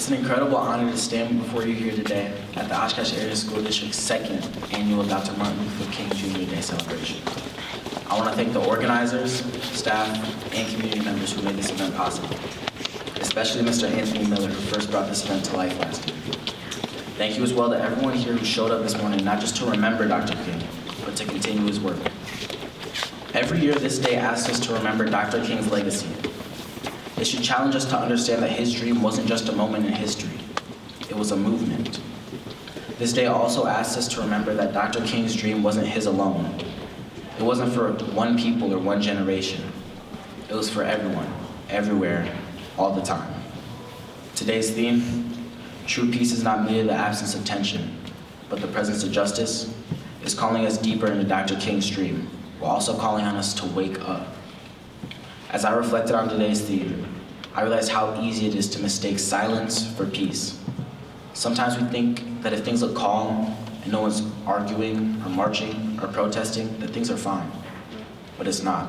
It's an incredible honor to stand before you here today at the Oshkosh Area School District's second annual Dr. Martin Luther King Jr. Day celebration. I want to thank the organizers, staff, and community members who made this event possible, especially Mr. Anthony Miller, who first brought this event to life last year. Thank you as well to everyone here who showed up this morning, not just to remember Dr. King, but to continue his work. Every year, this day asks us to remember Dr. King's legacy. It should challenge us to understand that his dream wasn't just a moment in history, it was a movement. This day also asks us to remember that Dr. King's dream wasn't his alone. It wasn't for one people or one generation. It was for everyone, everywhere, all the time. Today's theme, true peace is not merely the absence of tension, but the presence of justice, is calling us deeper into Dr. King's dream, while also calling on us to wake up. As I reflected on today's theme, I realized how easy it is to mistake silence for peace. Sometimes we think that if things look calm and no one's arguing or marching or protesting, that things are fine, but it's not.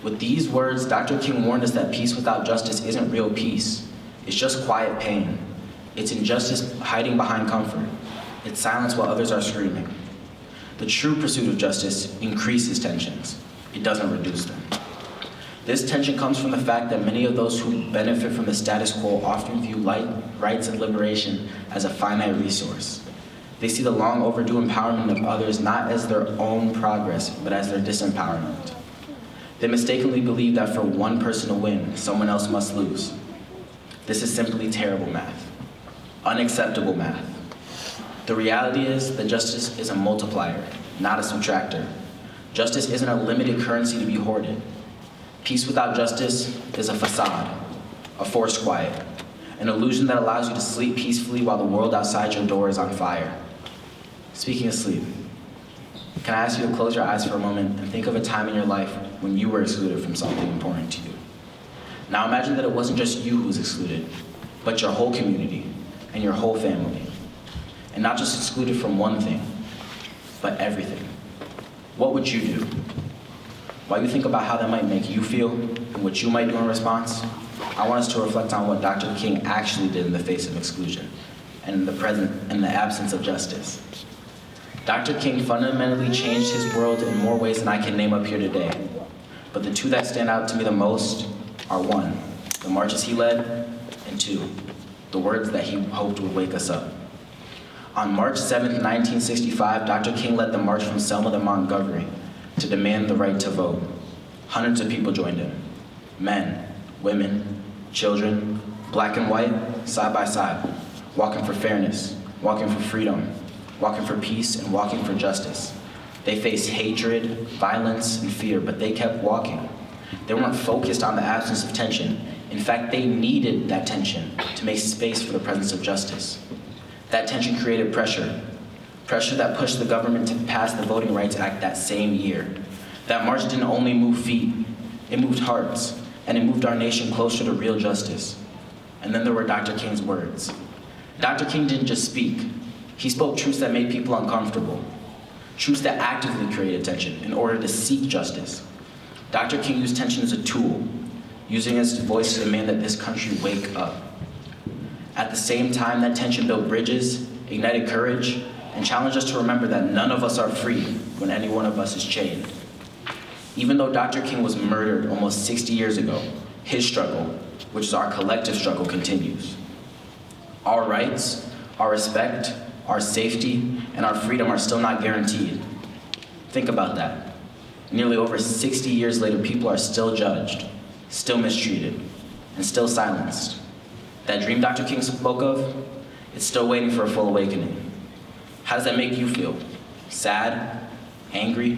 With these words, Dr. King warned us that peace without justice isn't real peace. It's just quiet pain. It's injustice hiding behind comfort. It's silence while others are screaming. The true pursuit of justice increases tensions. It doesn't reduce them. This tension comes from the fact that many of those who benefit from the status quo often view rights and liberation as a finite resource. They see the long overdue empowerment of others not as their own progress, but as their disempowerment. They mistakenly believe that for one person to win, someone else must lose. This is simply terrible math, unacceptable math. The reality is that justice is a multiplier, not a subtractor. Justice isn't a limited currency to be hoarded. Peace without justice is a facade, a forced quiet, an illusion that allows you to sleep peacefully while the world outside your door is on fire. Speaking of sleep, can I ask you to close your eyes for a moment and think of a time in your life when you were excluded from something important to you? Now imagine that it wasn't just you who was excluded, but your whole community and your whole family. And not just excluded from one thing, but everything. What would you do? While you think about how that might make you feel and what you might do in response, I want us to reflect on what Dr. King actually did in the face of exclusion and in the absence of justice. Dr. King fundamentally changed his world in more ways than I can name up here today. But the two that stand out to me the most are one, the marches he led, and two, the words that he hoped would wake us up. On March 7th, 1965, Dr. King led the march from Selma to Montgomery to demand the right to vote. Hundreds of people joined him. Men, women, children, black and white, side by side, walking for fairness, walking for freedom, walking for peace, and walking for justice. They faced hatred, violence, and fear, but they kept walking. They weren't focused on the absence of tension. In fact, they needed that tension to make space for the presence of justice. That tension created pressure that pushed the government to pass the Voting Rights Act that same year. That march didn't only move feet, it moved hearts, and it moved our nation closer to real justice. And then there were Dr. King's words. Dr. King didn't just speak, he spoke truths that made people uncomfortable, truths that actively created tension in order to seek justice. Dr. King used tension as a tool, using his voice to demand that this country wake up. At the same time, that tension built bridges, ignited courage, and challenged us to remember that none of us are free when any one of us is chained. Even though Dr. King was murdered almost 60 years ago, his struggle, which is our collective struggle, continues. Our rights, our respect, our safety, and our freedom are still not guaranteed. Think about that. Nearly over 60 years later, people are still judged, still mistreated, and still silenced. That dream Dr. King spoke of, it's still waiting for a full awakening. How does that make you feel? Sad? Angry?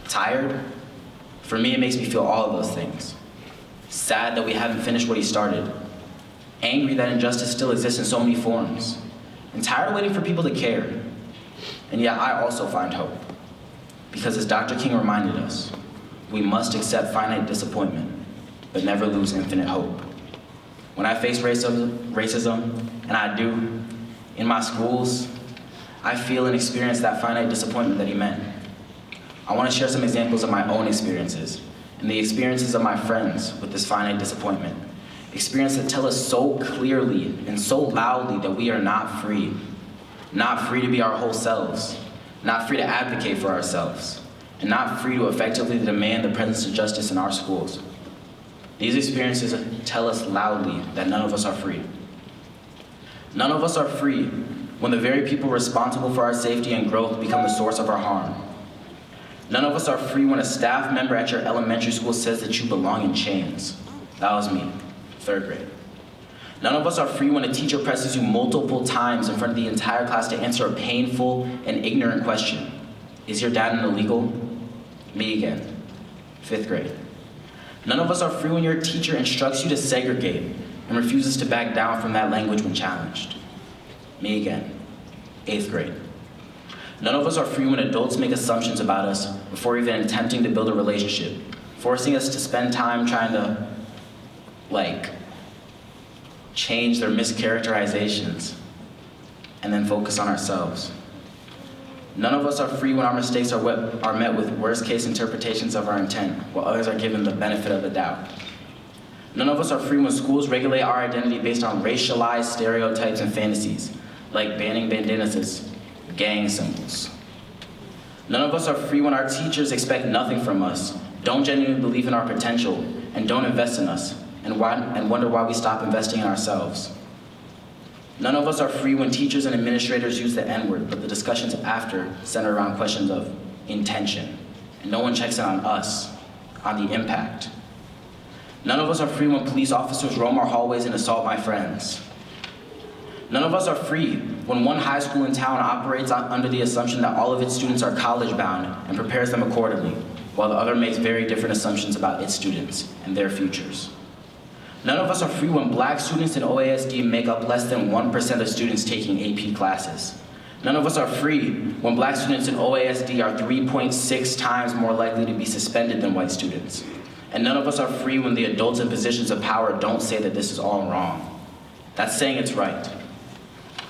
Tired? For me, it makes me feel all of those things. Sad that we haven't finished what he started. Angry that injustice still exists in so many forms. And tired of waiting for people to care. And yet I also find hope. Because as Dr. King reminded us, we must accept finite disappointment, but never lose infinite hope. When I face racism, and I do, in my schools, I feel and experience that finite disappointment that he meant. I want to share some examples of my own experiences and the experiences of my friends with this finite disappointment, Experiences that tell us so clearly and so loudly that we are not free. Not free to be our whole selves. Not free to advocate for ourselves. And not free to effectively demand the presence of justice in our schools. These experiences tell us loudly that none of us are free. None of us are free when the very people responsible for our safety and growth become the source of our harm. None of us are free when a staff member at your elementary school says that you belong in chains. That was me, 3rd grade. None of us are free when a teacher presses you multiple times in front of the entire class to answer a painful and ignorant question. Is your dad an illegal? Me again, 5th grade. None of us are free when your teacher instructs you to segregate and refuses to back down from that language when challenged. Me again, 8th grade. None of us are free when adults make assumptions about us before even attempting to build a relationship, forcing us to spend time trying to, change their mischaracterizations and then focus on ourselves. None of us are free when our mistakes are met with worst-case interpretations of our intent, while others are given the benefit of the doubt. None of us are free when schools regulate our identity based on racialized stereotypes and fantasies, like banning bandanas as gang symbols. None of us are free when our teachers expect nothing from us, don't genuinely believe in our potential, and don't invest in us, and wonder why we stop investing in ourselves. None of us are free when teachers and administrators use the N-word, but the discussions after center around questions of intention, and no one checks in on us, on the impact. None of us are free when police officers roam our hallways and assault my friends. None of us are free when one high school in town operates under the assumption that all of its students are college-bound and prepares them accordingly, while the other makes very different assumptions about its students and their futures. None of us are free when Black students in OASD make up less than 1% of students taking AP classes. None of us are free when Black students in OASD are 3.6 times more likely to be suspended than white students. And none of us are free when the adults in positions of power don't say that this is all wrong. That's saying it's right.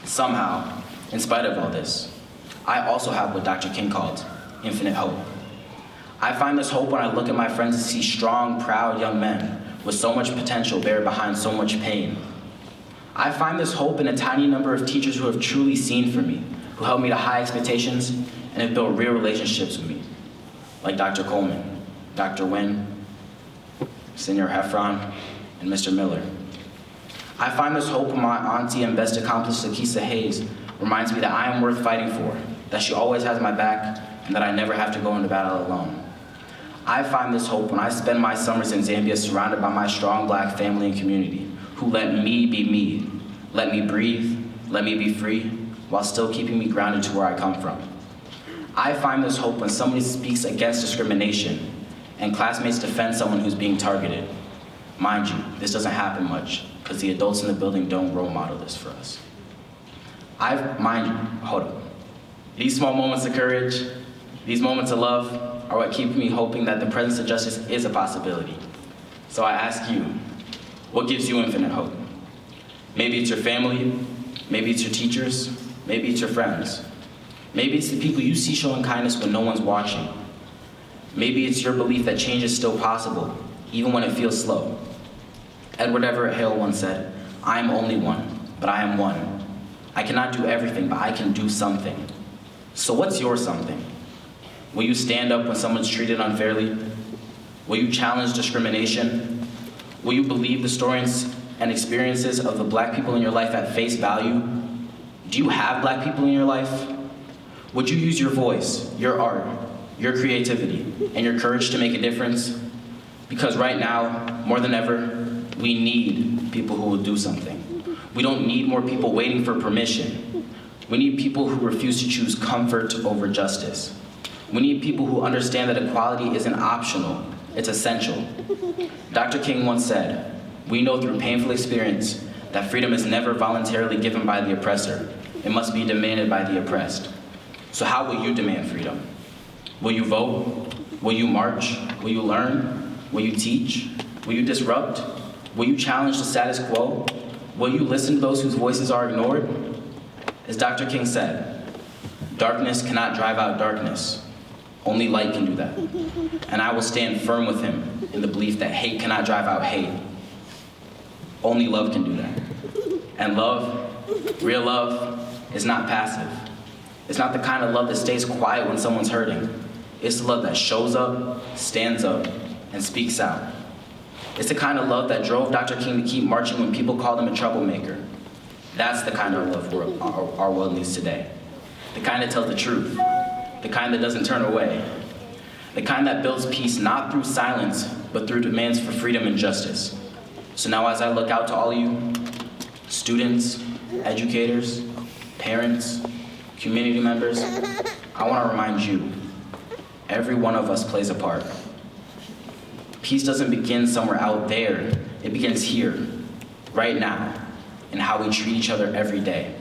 Somehow, in spite of all this, I also have what Dr. King called infinite hope. I find this hope when I look at my friends and see strong, proud young men with so much potential buried behind so much pain. I find this hope in a tiny number of teachers who have truly seen for me, who held me to high expectations and have built real relationships with me, like Dr. Coleman, Dr. Wynn, Senior Heffron, and Mr. Miller. I find this hope in my auntie and best accomplice, Akisa Hayes, reminds me that I am worth fighting for, that she always has my back, and that I never have to go into battle alone. I find this hope when I spend my summers in Zambia surrounded by my strong Black family and community, who let me be me, let me breathe, let me be free, while still keeping me grounded to where I come from. I find this hope when somebody speaks against discrimination and classmates defend someone who's being targeted. Mind you, this doesn't happen much, because the adults in the building don't role model this for us. Hold up. These small moments of courage, these moments of love, are what keep me hoping that the presence of justice is a possibility. So I ask you, what gives you infinite hope? Maybe it's your family, maybe it's your teachers, maybe it's your friends. Maybe it's the people you see showing kindness when no one's watching. Maybe it's your belief that change is still possible, even when it feels slow. Edward Everett Hale once said, "I am only one, but I am one. I cannot do everything, but I can do something." So what's your something? Will you stand up when someone's treated unfairly? Will you challenge discrimination? Will you believe the stories and experiences of the Black people in your life at face value? Do you have Black people in your life? Would you use your voice, your art, your creativity, and your courage to make a difference? Because right now, more than ever, we need people who will do something. We don't need more people waiting for permission. We need people who refuse to choose comfort over justice. We need people who understand that equality isn't optional, it's essential. Dr. King once said, "We know through painful experience that freedom is never voluntarily given by the oppressor. It must be demanded by the oppressed." So how will you demand freedom? Will you vote? Will you march? Will you learn? Will you teach? Will you disrupt? Will you challenge the status quo? Will you listen to those whose voices are ignored? As Dr. King said, "Darkness cannot drive out darkness. Only light can do that." And I will stand firm with him in the belief that hate cannot drive out hate. Only love can do that. And love, real love, is not passive. It's not the kind of love that stays quiet when someone's hurting. It's the love that shows up, stands up, and speaks out. It's the kind of love that drove Dr. King to keep marching when people called him a troublemaker. That's the kind of love our world needs today. The kind that tells the truth. The kind that doesn't turn away. The kind that builds peace not through silence, but through demands for freedom and justice. So now as I look out to all you, students, educators, parents, community members, I want to remind you, every one of us plays a part. Peace doesn't begin somewhere out there. It begins here, right now, in how we treat each other every day.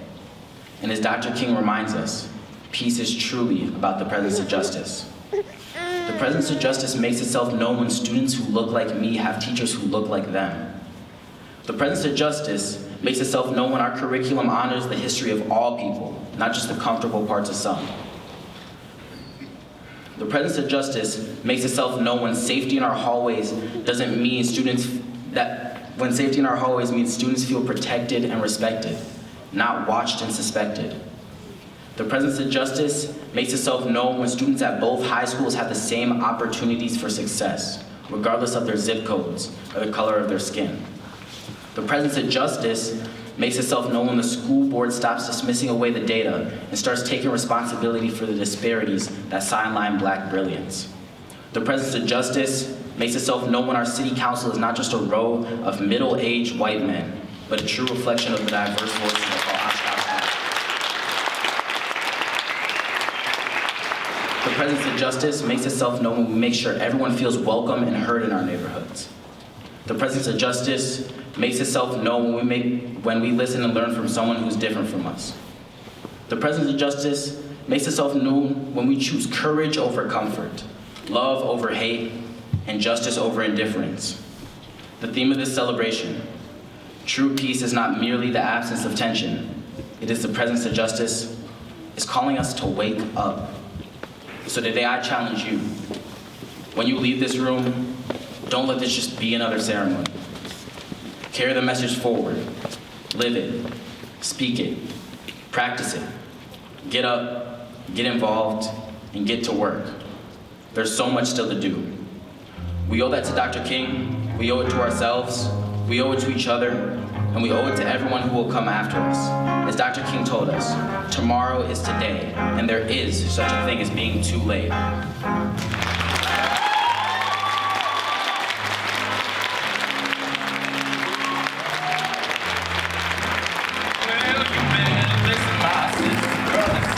And as Dr. King reminds us, peace is truly about the presence of justice. The presence of justice makes itself known when students who look like me have teachers who look like them. The presence of justice makes itself known when our curriculum honors the history of all people, not just the comfortable parts of some. The presence of justice makes itself known when safety in our hallways doesn't mean when safety in our hallways means students feel protected and respected, not watched and suspected. The presence of justice makes itself known when students at both high schools have the same opportunities for success, regardless of their zip codes or the color of their skin. The presence of justice makes itself known when the school board stops dismissing away the data and starts taking responsibility for the disparities that sideline Black brilliance. The presence of justice makes itself known when our city council is not just a row of middle-aged white men, but a true reflection of the diverse voices that call Oshkosh home. The presence of justice makes itself known when we make sure everyone feels welcome and heard in our neighborhoods. The presence of justice makes itself known when we listen and learn from someone who's different from us. The presence of justice makes itself known when we choose courage over comfort, love over hate, and justice over indifference. The theme of this celebration, true peace, is not merely the absence of tension. It is the presence of justice, is calling us to wake up. So today I challenge you, when you leave this room, don't let this just be another ceremony. Carry the message forward. Live it. Speak it. Practice it. Get up, get involved, and get to work. There's so much still to do. We owe that to Dr. King, we owe it to ourselves, we owe it to each other, and we owe it to everyone who will come after us. As Dr. King told us, tomorrow is today, and there is such a thing as being too late. Well, you better listen, my sister, brothers.